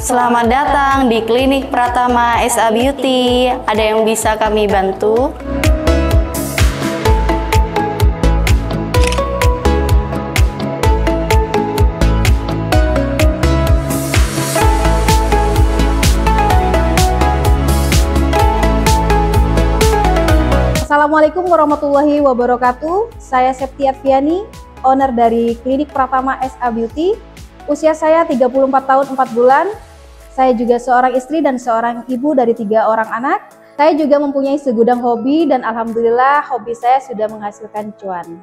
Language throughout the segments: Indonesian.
Selamat datang di Klinik Pratama SA Beauty. Ada yang bisa kami bantu? Assalamualaikum warahmatullahi wabarakatuh. Saya Septi Adviani, owner dari Klinik Pratama SA Beauty. Usia saya 34 tahun 4 bulan. Saya juga seorang istri dan seorang ibu dari 3 orang anak. Saya juga mempunyai segudang hobi dan alhamdulillah hobi saya sudah menghasilkan cuan.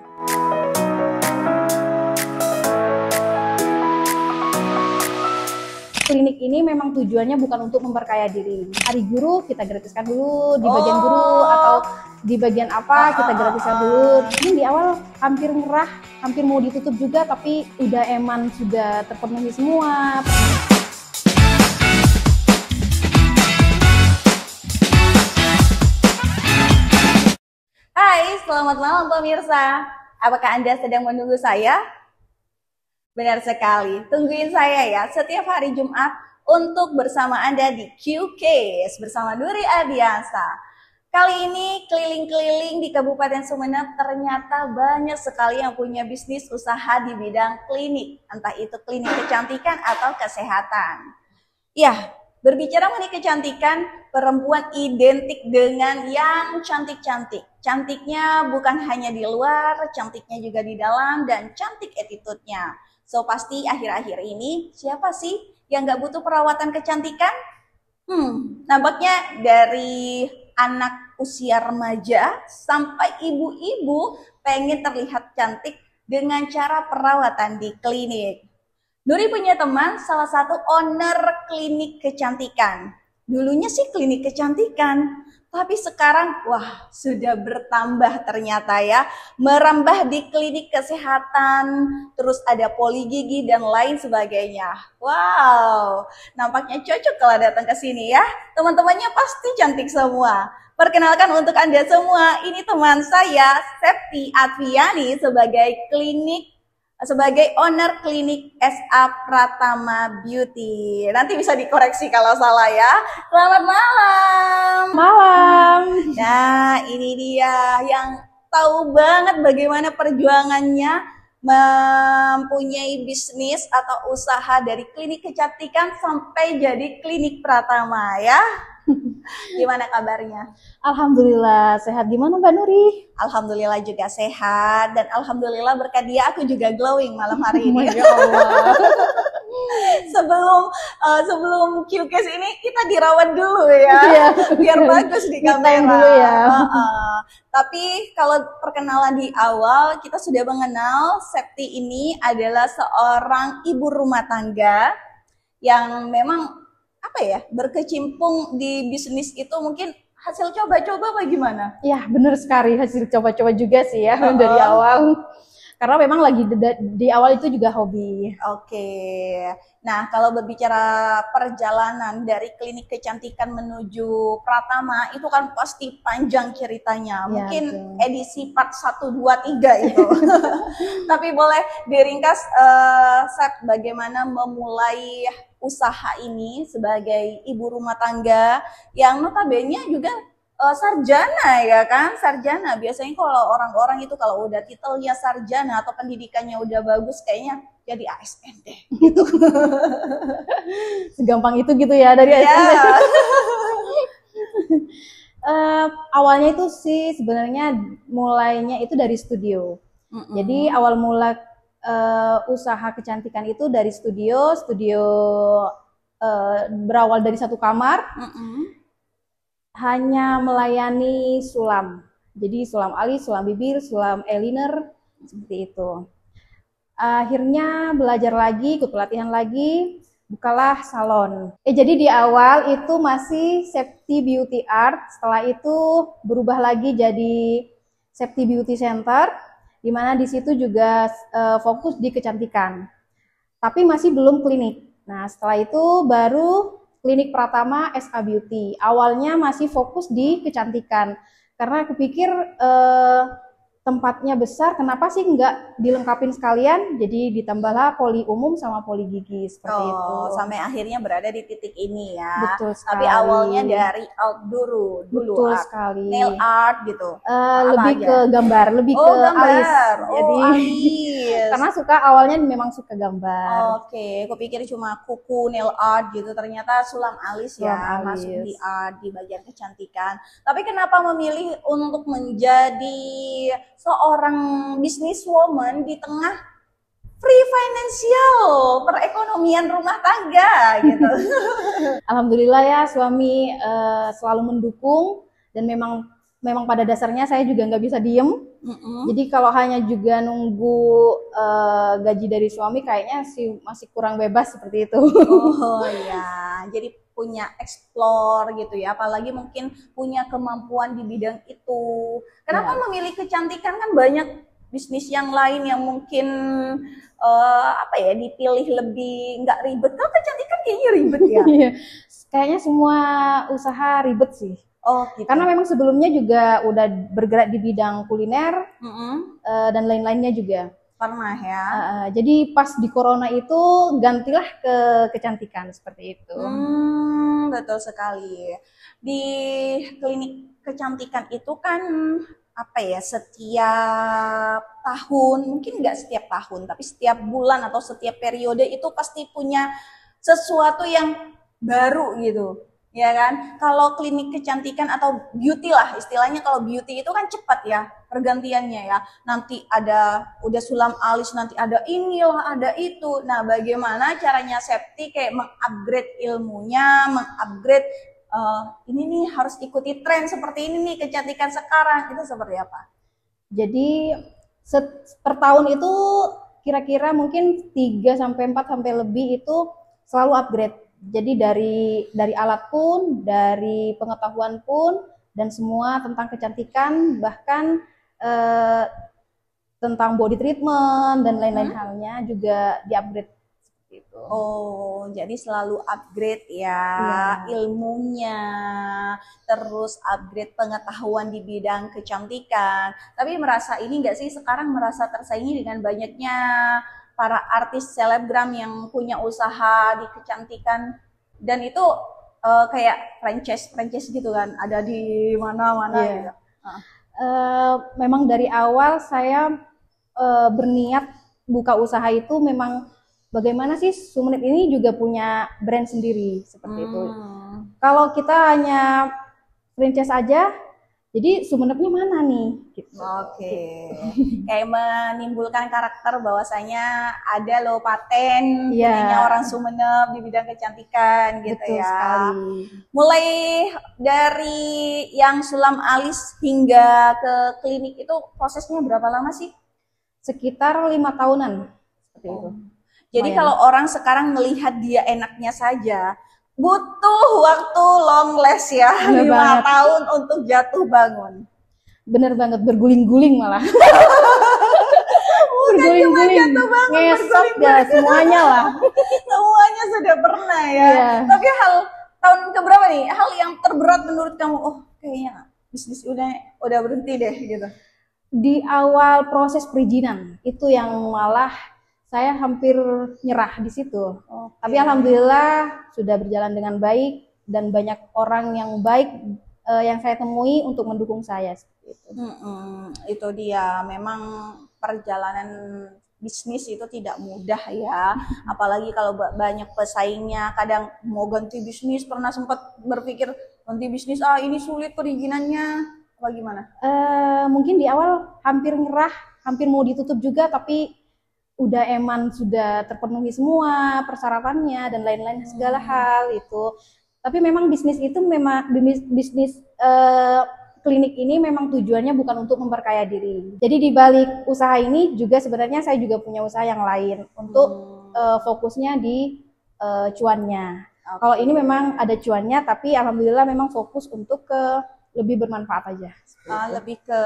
Klinik ini memang tujuannya bukan untuk memperkaya diri. Hari guru kita gratiskan dulu di bagian guru atau di bagian apa kita gratiskan dulu. Ini di awal hampir murah, hampir mau ditutup juga tapi udah eman sudah terpenuhi semua. Hai, selamat malam pemirsa. Apakah Anda sedang menunggu saya? Benar sekali, tungguin saya ya setiap hari Jumat untuk bersama Anda di Q-Case bersama Nuri Adiansa. Kali ini keliling-keliling di Kabupaten Sumeneb ternyata banyak sekali yang punya bisnis usaha di bidang klinik, entah itu klinik kecantikan atau kesehatan. Ya, berbicara mengenai kecantikan, perempuan identik dengan yang cantik-cantik. Cantiknya bukan hanya di luar, cantiknya juga di dalam, dan cantik attitude-nya. So, pasti akhir-akhir ini siapa sih yang gak butuh perawatan kecantikan? Nampaknya dari anak usia remaja sampai ibu-ibu pengen terlihat cantik dengan cara perawatan di klinik. Nuri punya teman, salah satu owner klinik kecantikan. Dulunya sih klinik kecantikan, tapi sekarang wah sudah bertambah ternyata ya. Merambah di klinik kesehatan, terus ada poligigi dan lain sebagainya. Wow, nampaknya cocok kalau datang ke sini ya. Teman-temannya pasti cantik semua. Perkenalkan untuk Anda semua, ini teman saya Septi Adviani sebagai owner klinik SA Pratama Beauty. Nanti bisa dikoreksi kalau salah ya. Selamat malam. Malam. Nah, ini dia yang tahu banget bagaimana perjuangannya mempunyai bisnis atau usaha dari klinik kecantikan sampai jadi klinik Pratama ya. Gimana kabarnya? Alhamdulillah sehat. Gimana Mbak Nuri? Alhamdulillah juga sehat dan alhamdulillah berkat dia aku juga glowing malam hari ini. Masya Allah. sebelum Q-Case ini kita dirawat dulu ya, biar bagus di kamera. Dulu ya. Tapi kalau perkenalan di awal kita sudah mengenal Septi ini adalah seorang ibu rumah tangga yang memang berkecimpung di bisnis itu mungkin hasil coba-coba bagaimana? Ya benar sekali, hasil coba-coba juga sih ya dari awal. Karena memang lagi di awal itu juga hobi. Oke. Nah, kalau berbicara perjalanan dari klinik kecantikan menuju Pratama itu kan pasti panjang ceritanya. Mungkin ya, edisi part 1, 2, 3 itu. Tapi boleh diringkas Sep, bagaimana memulai usaha ini sebagai ibu rumah tangga yang notabene juga sarjana ya kan, sarjana. Biasanya kalau orang-orang itu kalau udah titelnya sarjana atau pendidikannya udah bagus kayaknya jadi ASN deh gitu. Segampang itu gitu ya dari ASN. Awalnya itu sih sebenarnya mulainya itu dari studio. Jadi awal mula usaha kecantikan itu dari studio berawal dari satu kamar. Hanya melayani sulam, jadi sulam alis, sulam bibir, sulam eyeliner, seperti itu. Akhirnya belajar lagi, ikut pelatihan lagi, bukalah salon. Jadi di awal itu masih Septi Beauty Art, setelah itu berubah lagi jadi Septi Beauty Center, di mana di situ juga fokus di kecantikan, tapi masih belum klinik. Nah setelah itu baru Klinik Pratama SA Beauty. Awalnya masih fokus di kecantikan karena aku pikir tempatnya besar, kenapa sih nggak dilengkapin sekalian? Jadi ditambahlah poli umum sama poli gigi seperti itu. Sampai akhirnya berada di titik ini ya. Betul Tapi sekali. awalnya dari outdoor dulu, Betul art. sekali. Nail art gitu. Lebih aja? ke gambar, lebih ke gambar. alis. Jadi Alis. karena awalnya memang suka gambar. Oke, aku pikir cuma kuku nail art gitu. Ternyata sulam alis ya, Sulam alis. masuk di art di bagian kecantikan. Tapi kenapa memilih untuk menjadi seorang businesswoman di tengah free financial perekonomian rumah tangga gitu? Alhamdulillah ya, suami selalu mendukung, dan memang pada dasarnya saya juga nggak bisa diem. Jadi kalau hanya juga nunggu gaji dari suami, kayaknya sih masih kurang bebas seperti itu. Oh ya, jadi punya explore gitu ya, apalagi mungkin punya kemampuan di bidang itu. Kenapa memilih kecantikan? Kan banyak bisnis yang lain yang mungkin apa ya, dipilih lebih nggak ribet. Kalau kecantikan kayaknya ribet ya. Kayaknya semua usaha ribet sih. Oh, gitu. Karena memang sebelumnya juga udah bergerak di bidang kuliner dan lain-lainnya juga. Pernah ya. Jadi pas di corona itu gantilah ke kecantikan seperti itu. Betul sekali. Di klinik kecantikan itu kan apa ya, setiap tahun, mungkin nggak setiap tahun, tapi setiap bulan atau setiap periode itu pasti punya sesuatu yang baru gitu. Ya kan, kalau klinik kecantikan atau beauty lah istilahnya, kalau beauty itu kan cepat ya pergantiannya ya, nanti ada udah sulam alis, nanti ada inilah ada itu. Nah, bagaimana caranya Septi kayak mengupgrade ilmunya, mengupgrade ini nih harus ikuti tren seperti ini nih kecantikan sekarang, itu seperti apa? Jadi per tahun itu kira-kira mungkin 3 sampai 4 sampai lebih itu selalu upgrade. Jadi dari alat pun, dari pengetahuan pun, dan semua tentang kecantikan, bahkan tentang body treatment dan lain-lain halnya juga di-upgrade seperti itu. Oh, jadi selalu upgrade ya ilmunya, terus upgrade pengetahuan di bidang kecantikan. Tapi merasa ini nggak sih sekarang merasa tersaingi dengan banyaknya para artis selebgram yang punya usaha di kecantikan, dan itu kayak franchise gitu kan, ada di mana-mana gitu. Memang dari awal saya berniat buka usaha itu memang bagaimana sih Sumenep ini juga punya brand sendiri seperti itu. Kalau kita hanya franchise aja, jadi Sumenepnya mana nih? Gitu. Oke. Kayak menimbulkan karakter bahwasanya ada loh paten punya orang Sumenep di bidang kecantikan gitu. Betul ya. Sekali. Mulai dari yang sulam alis hingga ke klinik itu prosesnya berapa lama sih? Sekitar 5 tahunan seperti itu. Jadi kalau orang sekarang melihat dia enaknya saja, butuh waktu long last ya, 5 tahun untuk jatuh bangun. Bener banget, berguling-guling malah. Berguling-guling, ngesot ya semuanya lah. Semuanya sudah pernah ya. Tapi tahun keberapa nih, hal yang terberat menurut kamu? Oh, kayaknya bisnis udah berhenti deh gitu. Di awal proses perizinan itu yang malah saya hampir nyerah di situ. Tapi alhamdulillah sudah berjalan dengan baik, dan banyak orang yang baik yang saya temui untuk mendukung saya seperti itu. Itu dia, memang perjalanan bisnis itu tidak mudah ya, apalagi kalau banyak pesaingnya. Kadang mau ganti bisnis, pernah sempat berpikir ganti bisnis, ini sulit perizinannya, apa gimana? Mungkin di awal hampir nyerah, hampir mau ditutup juga, tapi udah sudah terpenuhi semua persyaratannya dan lain-lain segala hal itu. Tapi memang bisnis itu bisnis klinik ini memang tujuannya bukan untuk memperkaya diri. Jadi di balik usaha ini juga sebenarnya saya juga punya usaha yang lain untuk fokusnya di cuannya. Kalau ini memang ada cuannya, tapi alhamdulillah memang fokus untuk ke lebih bermanfaat aja. Lebih ke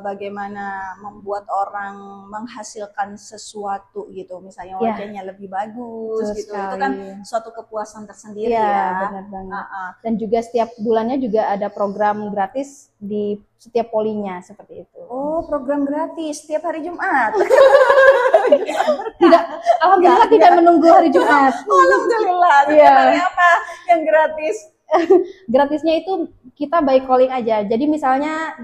bagaimana membuat orang menghasilkan sesuatu gitu, misalnya Ya. wajahnya lebih bagus Betul gitu, itu sekali. kan suatu kepuasan tersendiri Iya, ya. benar banget. Ah, ah. Dan juga setiap bulannya juga ada program gratis di setiap polinya seperti itu. Oh, program gratis setiap hari Jumat. Tidak, alhamdulillah tidak menunggu hari Jumat. Alhamdulillah. Iya. Setiap hari apa yang gratis? Gratisnya itu kita by calling aja. Jadi misalnya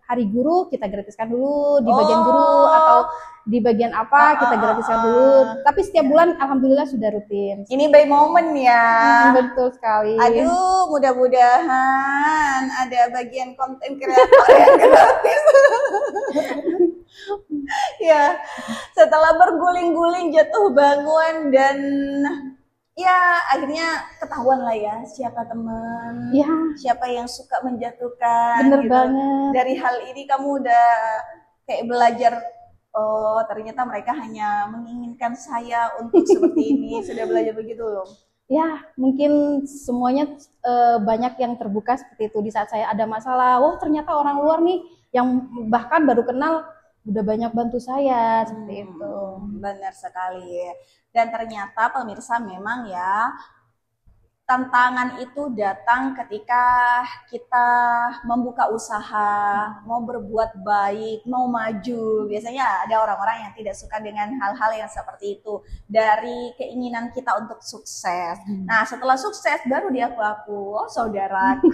hari guru kita gratiskan dulu di bagian guru, atau di bagian apa kita gratiskan dulu. Tapi setiap bulan alhamdulillah sudah rutin. Ini by moment ya. Betul sekali. Aduh, mudah-mudahan ada bagian konten kreator yang gratis. Ya, setelah berguling-guling jatuh bangun dan ya akhirnya ketahuan lah ya siapa teman, Ya, siapa yang suka menjatuhkan. bener gitu. banget. Dari hal ini kamu udah kayak belajar, oh ternyata mereka hanya menginginkan saya untuk seperti ini. Sudah belajar begitu loh. Ya, mungkin semuanya banyak yang terbuka seperti itu di saat saya ada masalah. Oh, ternyata orang luar nih yang bahkan baru kenal udah banyak bantu saya seperti itu. Benar sekali. Dan ternyata pemirsa memang ya tantangan itu datang ketika kita membuka usaha, mau berbuat baik, mau maju. Biasanya ada orang-orang yang tidak suka dengan hal-hal yang seperti itu dari keinginan kita untuk sukses. Nah, setelah sukses baru dia aku, oh saudaraku.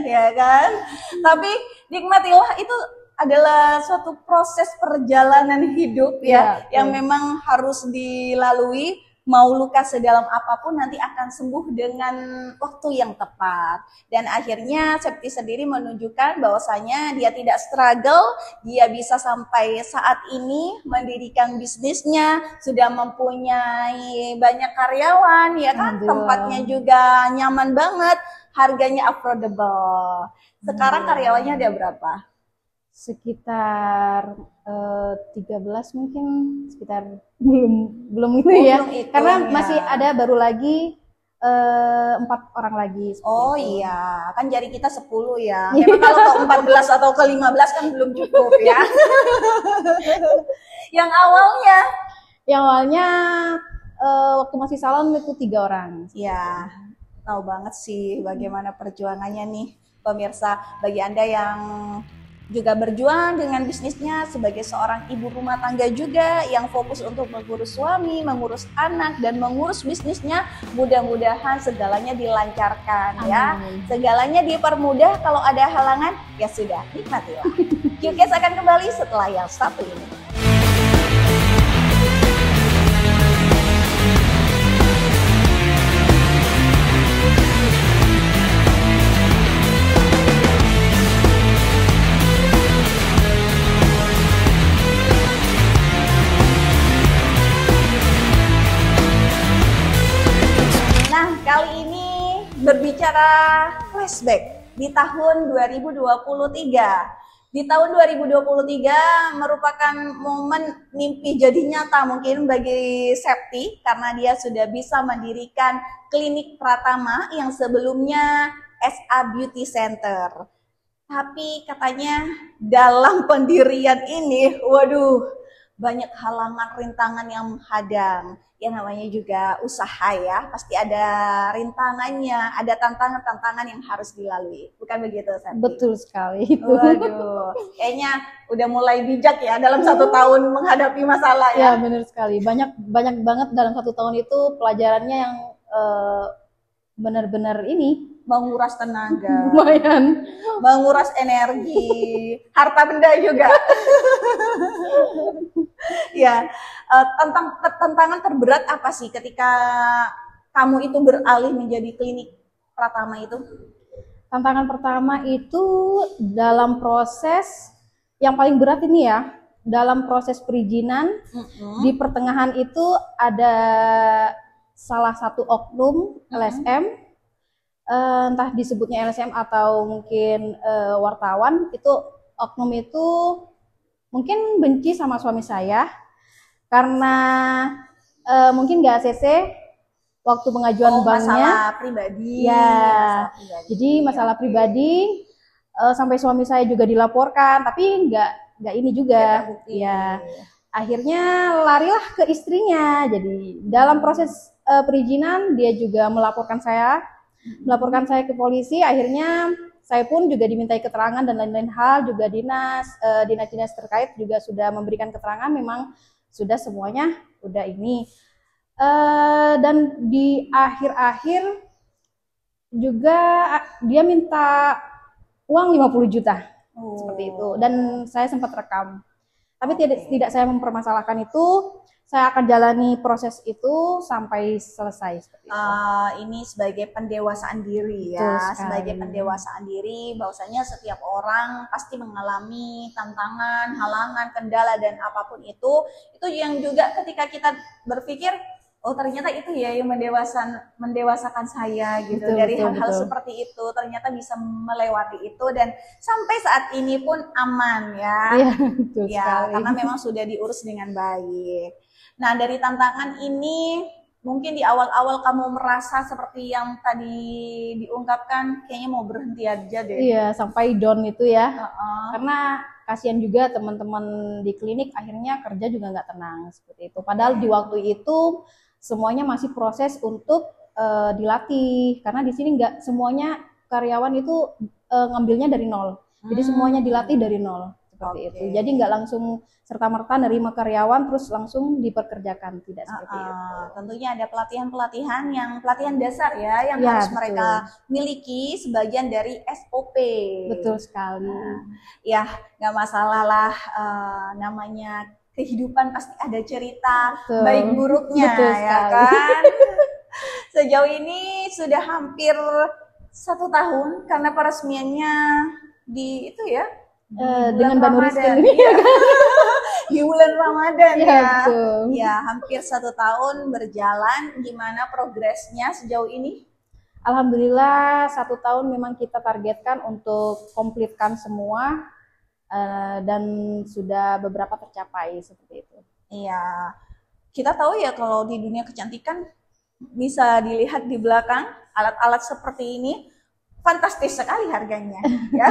Ya kan? Tapi nikmatilah, itu adalah suatu proses perjalanan hidup ya, yang memang harus dilalui. Mau luka sedalam apapun nanti akan sembuh dengan waktu yang tepat. Dan akhirnya Septi sendiri menunjukkan bahwasanya dia tidak struggle, dia bisa sampai saat ini mendirikan bisnisnya, sudah mempunyai banyak karyawan ya kan, tempatnya juga nyaman banget, harganya affordable. Sekarang karyawannya ada berapa? Sekitar 13 mungkin, sekitar belum itu ya, karena masih ada baru lagi 4 orang lagi. Oh itu. Iya, kan jari kita 10 ya. Memang kalau ke 14 atau ke 15 kan belum cukup ya. Yang awalnya waktu masih salon itu 3 orang. Ya, tahu banget sih bagaimana perjuangannya nih pemirsa. Bagi Anda yang juga berjuang dengan bisnisnya sebagai seorang ibu rumah tangga juga yang fokus untuk mengurus suami, mengurus anak, dan mengurus bisnisnya, mudah-mudahan segalanya dilancarkan. Amin. Ya. Segalanya dipermudah, kalau ada halangan ya sudah, nikmatilah. QCast akan kembali setelah yang satu ini. Kali ini berbicara flashback di tahun 2023. Di tahun 2023 merupakan momen mimpi jadi nyata mungkin bagi Septi, karena dia sudah bisa mendirikan klinik Pratama yang sebelumnya SA Beauty Center. Tapi katanya dalam pendirian ini, waduh, banyak halangan, rintangan yang menghadang. Ya namanya juga usaha ya, pasti ada rintangannya, ada tantangan-tantangan yang harus dilalui. Bukan begitu, Septi? Betul sekali itu. Waduh, kayaknya udah mulai bijak ya dalam 1 tahun menghadapi masalah ya. Ya benar sekali, banyak banget dalam 1 tahun itu pelajarannya yang benar-benar ini menguras tenaga, lumayan, menguras energi, harta benda juga. Ya, tantangan terberat apa sih ketika kamu itu beralih menjadi klinik Pratama itu? Tantangan pertama itu dalam proses yang paling berat ini ya, dalam proses perizinan. Di pertengahan itu ada salah satu oknum LSM, entah disebutnya LSM atau mungkin wartawan, itu oknum itu mungkin benci sama suami saya karena mungkin nggak ACC, waktu pengajuan banknya. Masalah pribadi. Ya, Masalah pribadi. jadi masalah Oke. pribadi sampai suami saya juga dilaporkan, tapi nggak ini juga. Nggak terbukti. Ya, akhirnya larilah ke istrinya. Jadi dalam proses perizinan dia juga melaporkan saya ke polisi. Akhirnya saya pun juga dimintai keterangan dan lain-lain hal, juga dinas terkait juga sudah memberikan keterangan, memang sudah semuanya udah ini. Dan di akhir-akhir juga dia minta uang 50 juta seperti itu, dan saya sempat rekam. Tapi tidak saya mempermasalahkan itu, saya akan jalani proses itu sampai selesai seperti itu. Ini sebagai pendewasaan diri Betul ya, sekali. sebagai pendewasaan diri, bahwasanya setiap orang pasti mengalami tantangan, halangan, kendala dan apapun itu yang juga ketika kita berpikir, oh ternyata itu ya yang mendewasakan saya gitu. Betul, dari betul, hal-hal betul. seperti itu ternyata bisa melewati itu dan sampai saat ini pun aman ya. Iya, betul Ya, sekali. karena memang sudah diurus dengan baik. Nah, dari tantangan ini mungkin di awal-awal kamu merasa seperti yang tadi diungkapkan, kayaknya mau berhenti aja deh. Iya, sampai down itu ya. Heeh. Karena kasihan juga teman-teman di klinik, akhirnya kerja juga nggak tenang seperti itu. Padahal di waktu itu semuanya masih proses untuk dilatih, karena di sini nggak semuanya karyawan itu ngambilnya dari nol. Jadi semuanya dilatih dari nol seperti Oke. itu. Jadi nggak langsung serta-merta nerima karyawan terus langsung dipekerjakan, tidak seperti itu. Tentunya ada pelatihan-pelatihan yang pelatihan dasar ya yang Ya, harus betul. mereka miliki sebagian dari SOP. Betul sekali. Ya, nggak masalah lah, namanya kehidupan pasti ada cerita Betul. baik buruknya Betul ya sekali. kan. Sejauh ini sudah hampir 1 tahun karena peresmiannya di itu ya di Dengan bulan Mbak Nuris Ramadan. ini. Iya. Di bulan Ramadan Iya, ya. betul. Ya, hampir 1 tahun berjalan. Gimana progresnya sejauh ini? Alhamdulillah 1 tahun memang kita targetkan untuk komplitkan semua dan sudah beberapa tercapai seperti itu. Iya, kita tahu ya kalau di dunia kecantikan bisa dilihat di belakang alat-alat seperti ini fantastis sekali harganya, ya.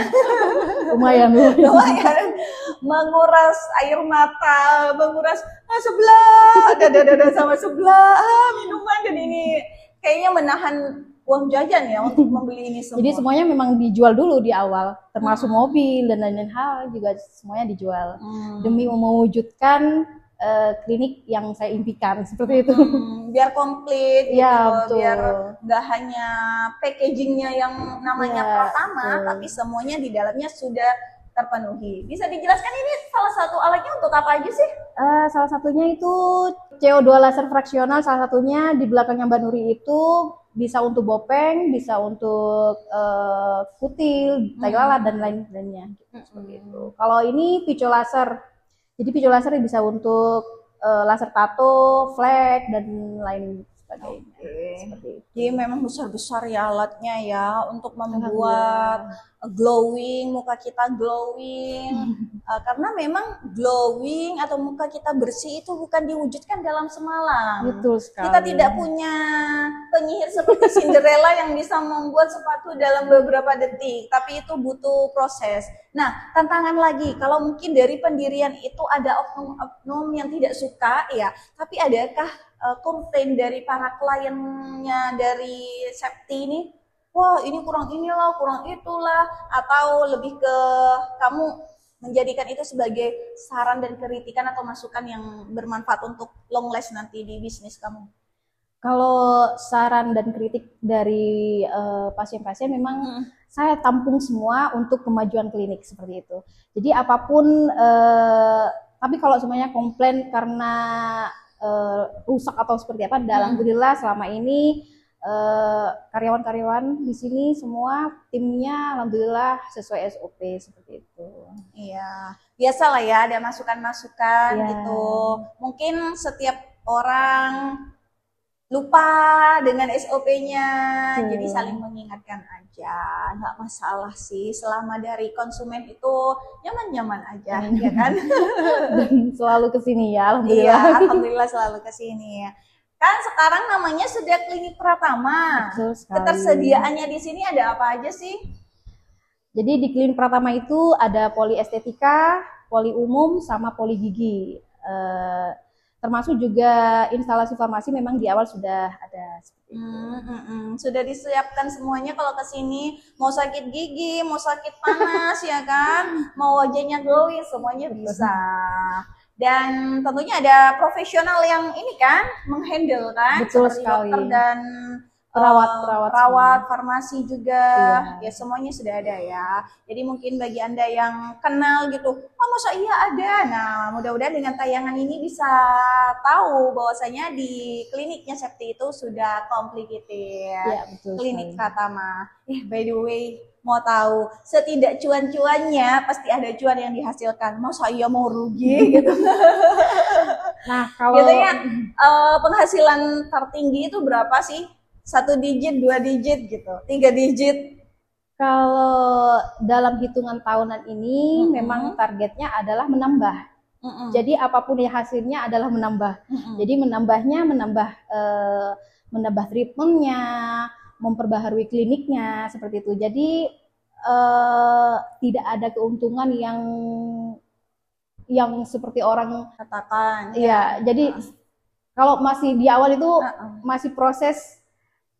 Lumayan. Lumayan menguras air mata, menguras sebelah, dada sama sebelah, minuman dan ini kayaknya menahan uang jajan ya untuk membeli ini semua. Jadi semuanya memang dijual dulu di awal, termasuk mobil dan lain-lain hal juga semuanya dijual demi mewujudkan klinik yang saya impikan seperti itu. Biar komplit Ya, gitu, betul. biar nggak hanya packagingnya yang namanya Ya, Pratama, betul. tapi semuanya di dalamnya sudah terpenuhi. Bisa dijelaskan ini salah satu alatnya untuk apa aja sih? Salah satunya itu CO2 laser fraksional, salah satunya di belakangnya Mbak Nuri itu bisa untuk bopeng, bisa untuk kutil, tai lalat dan lain-lainnya. Seperti itu. Kalau ini pico laser, jadi pico laser bisa untuk laser tato, flek dan lain sebagainya. Seperti itu. Jadi memang besar-besar ya alatnya ya untuk membuat glowing, muka kita glowing. Karena memang glowing atau muka kita bersih itu bukan diwujudkan dalam semalam. Betul sekali. Kita tidak punya penyihir seperti Cinderella yang bisa membuat sepatu dalam beberapa detik, tapi itu butuh proses. Nah, tantangan lagi, kalau mungkin dari pendirian itu ada oknum-oknum yang tidak suka ya, tapi adakah komplain dari para kliennya dari Septi ini? Wah, ini kurang inilah, kurang itulah, atau lebih ke kamu menjadikan itu sebagai saran dan kritikan atau masukan yang bermanfaat untuk long last nanti di bisnis kamu? Kalau saran dan kritik dari pasien-pasien memang saya tampung semua untuk kemajuan klinik seperti itu. Jadi apapun, tapi kalau semuanya komplain karena rusak atau seperti apa, alhamdulillah selama ini karyawan-karyawan di sini semua timnya alhamdulillah sesuai SOP seperti itu. Iya, biasalah ya ada masukan-masukan Ya. gitu. Mungkin setiap orang lupa dengan SOP-nya, jadi saling mengingatkan aja, nggak masalah sih. Selama dari konsumen itu nyaman-nyaman aja, ya kan? Dan selalu kesini ya, alhamdulillah. Iya, alhamdulillah selalu ke sini. Kan sekarang namanya sudah Klinik Pratama. Betul sekali. Ketersediaannya di sini ada apa aja sih? Jadi di Klinik Pratama itu ada poli estetika, poli umum, sama poli gigi. Termasuk juga instalasi farmasi memang di awal sudah ada seperti itu. Sudah disiapkan semuanya kalau ke sini, mau sakit gigi, mau sakit panas ya kan, mau wajahnya glowing, semuanya bisa. Dan tentunya ada profesional yang ini kan, menghandle kan, Betul seperti sekali. dokter dan perawat farmasi juga, ya semuanya sudah ada ya. Jadi mungkin bagi Anda yang kenal gitu, oh masa iya ada. Nah, mudah-mudahan dengan tayangan ini bisa tahu bahwasanya di kliniknya Septi itu sudah complicated. Ya, betul Klinik sekali. Pratama. By the way, mau tahu setidak cuan-cuannya pasti ada cuan yang dihasilkan. Masa iya mau rugi gitu. Nah, kalau Biasanya penghasilan tertinggi itu berapa sih? 1 digit, 2 digit gitu, 3 digit. kalau dalam hitungan tahunan ini memang targetnya adalah menambah. Jadi apapun yang hasilnya adalah menambah. Jadi menambah treatmentnya, memperbaharui kliniknya seperti itu. Jadi tidak ada keuntungan yang seperti orang Katakan. ya. Jadi kalau masih di awal itu masih proses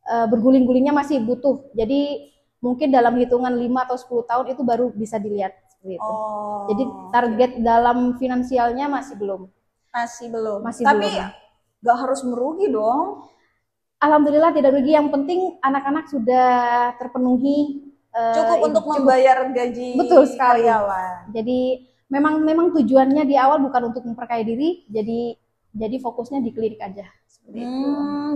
berguling-gulingnya masih butuh. Jadi mungkin dalam hitungan 5 atau 10 tahun itu baru bisa dilihat seperti itu. Oh, Jadi target dalam finansialnya masih belum. masih belum. Masih Tapi belum. nggak harus merugi dong. Alhamdulillah tidak rugi, yang penting anak-anak sudah terpenuhi. Cukup untuk membayar gaji Betul sekali. karyawan. Jadi memang tujuannya di awal bukan untuk memperkaya diri, jadi fokusnya di klinik aja seperti itu.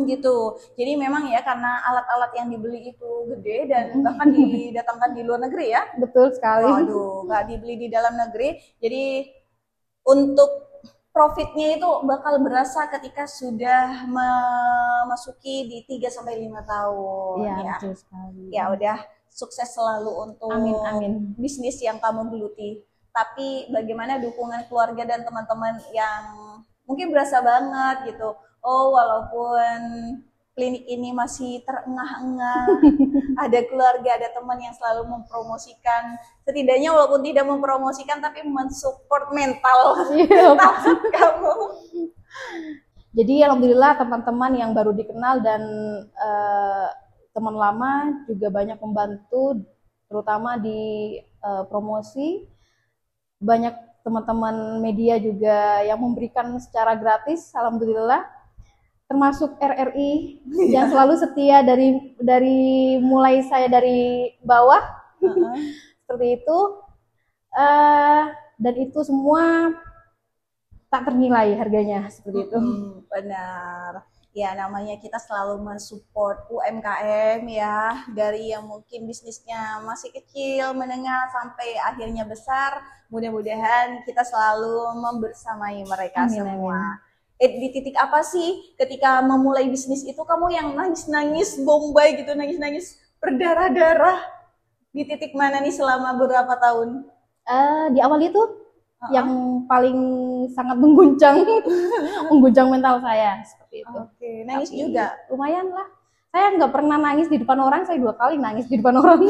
Gitu. Jadi memang ya karena alat-alat yang dibeli itu gede dan bahkan didatangkan di luar negeri ya. Betul sekali. Waduh, nggak dibeli di dalam negeri. Jadi untuk profitnya itu bakal berasa ketika sudah memasuki di 3-5 tahun. Iya, Ya, betul sekali. ya udah sukses selalu untuk Amin. bisnis yang kamu geluti. Tapi bagaimana dukungan keluarga dan teman-teman yang mungkin berasa banget gitu. Oh, walaupun klinik ini masih terengah-engah, ada keluarga, ada teman yang selalu mempromosikan. Setidaknya walaupun tidak mempromosikan, tapi mensupport mental kamu. Jadi alhamdulillah teman-teman yang baru dikenal dan teman lama juga banyak membantu, terutama di promosi. Banyak teman-teman media juga yang memberikan secara gratis, alhamdulillah. Termasuk RRI yang selalu setia dari mulai saya dari bawah seperti itu, dan itu semua tak ternilai harganya seperti itu. Benar. Ya, namanya kita selalu mensupport UMKM ya, dari yang mungkin bisnisnya masih kecil, menengah, sampai akhirnya besar. Mudah-mudahan kita selalu membersamai mereka semua. Di titik apa sih ketika memulai bisnis itu kamu yang nangis-nangis bombay gitu, nangis-nangis berdarah-darah? Di titik mana nih selama berapa tahun? Di awal itu yang paling sangat mengguncang mental saya seperti itu. Oke, nangis Tapi juga. lumayan lah. Saya nggak pernah nangis di depan orang, saya 2 kali nangis di depan orang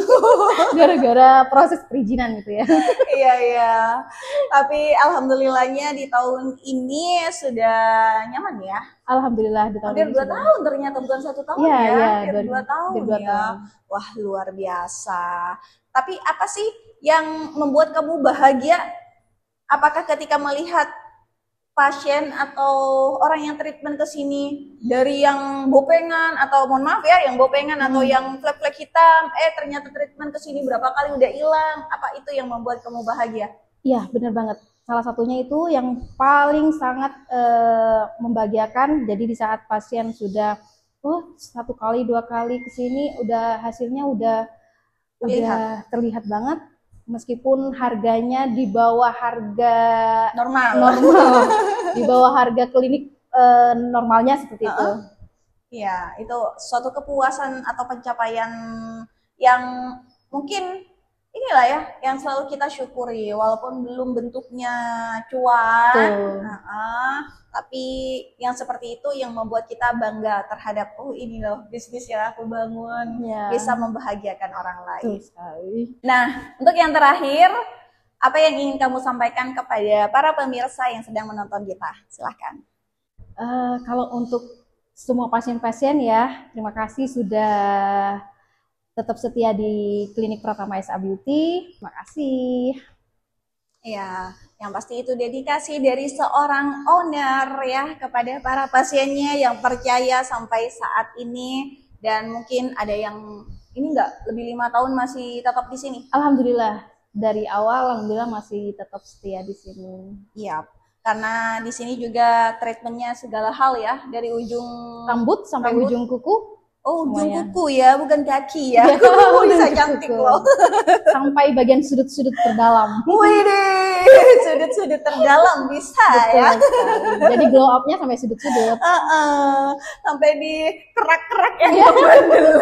gara-gara proses perizinan gitu ya. Iya. Tapi alhamdulillahnya di tahun ini sudah nyaman ya. Alhamdulillah di tahun Hampir ini 2 sudah. tahun ternyata, bukan 1 tahun Iya, ya. iya, Hampir 2 tahun hampir 2 ya. tahun. Wah, luar biasa. Tapi apa sih yang membuat kamu bahagia? Apakah ketika melihat pasien atau orang yang treatment ke sini dari yang bopengan atau mohon maaf ya, yang bopengan atau yang flek-flek hitam, ternyata treatment ke sini berapa kali udah hilang. Apa itu yang membuat kamu bahagia? Iya, benar banget. Salah satunya itu yang paling sangat membahagiakan. Jadi di saat pasien sudah 1 kali 2 kali ke sini, udah hasilnya udah terlihat banget. Meskipun harganya di bawah harga Normal. di bawah harga klinik normalnya seperti itu. Iya, itu suatu kepuasan atau pencapaian yang mungkin inilah ya, yang selalu kita syukuri, walaupun belum bentuknya cuan, tapi tapi yang seperti itu yang membuat kita bangga terhadap, oh ini loh bisnis yang aku bangun, Ya. bisa membahagiakan orang lain. Betul sekali. Nah, untuk yang terakhir, apa yang ingin kamu sampaikan kepada para pemirsa yang sedang menonton kita? Silahkan. Kalau untuk semua pasien-pasien ya, terima kasih sudah tetap setia di Klinik Pratama SA Beauty. Terima kasih. Ya, yang pasti itu dedikasi dari seorang owner ya kepada para pasiennya yang percaya sampai saat ini, dan mungkin ada yang ini enggak lebih 5 tahun masih tetap di sini. Alhamdulillah dari awal alhamdulillah masih tetap setia di sini. Iya, karena di sini juga treatmentnya segala hal ya, dari ujung Rambut sampai Rambut. ujung kuku. oh ujung semuanya. kuku ya, bukan kaki ya. Ujung Bisa kuku. cantik loh. Sampai bagian sudut-sudut terdalam. Wih, sudut-sudut terdalam bisa ya. Betul sekali. Jadi glow up-nya sampai sudut-sudut. Sampai di kerak-kerak yang Iya. membandel.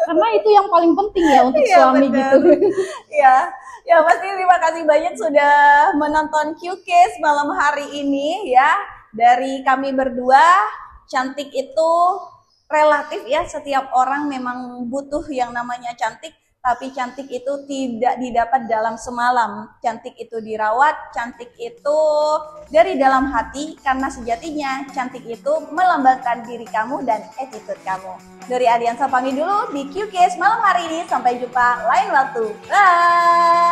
Karena itu yang paling penting ya untuk Iya, suami benar. gitu. Ya, ya pasti terima kasih banyak sudah menonton Q-Case malam hari ini ya. Dari kami berdua, cantik itu relatif ya, setiap orang memang butuh yang namanya cantik, tapi cantik itu tidak didapat dalam semalam. Cantik itu dirawat, cantik itu dari dalam hati, karena sejatinya cantik itu melambangkan diri kamu dan attitude kamu. Dari Adiansa pamit dulu di Q-Case malam hari ini, sampai jumpa lain waktu. Bye!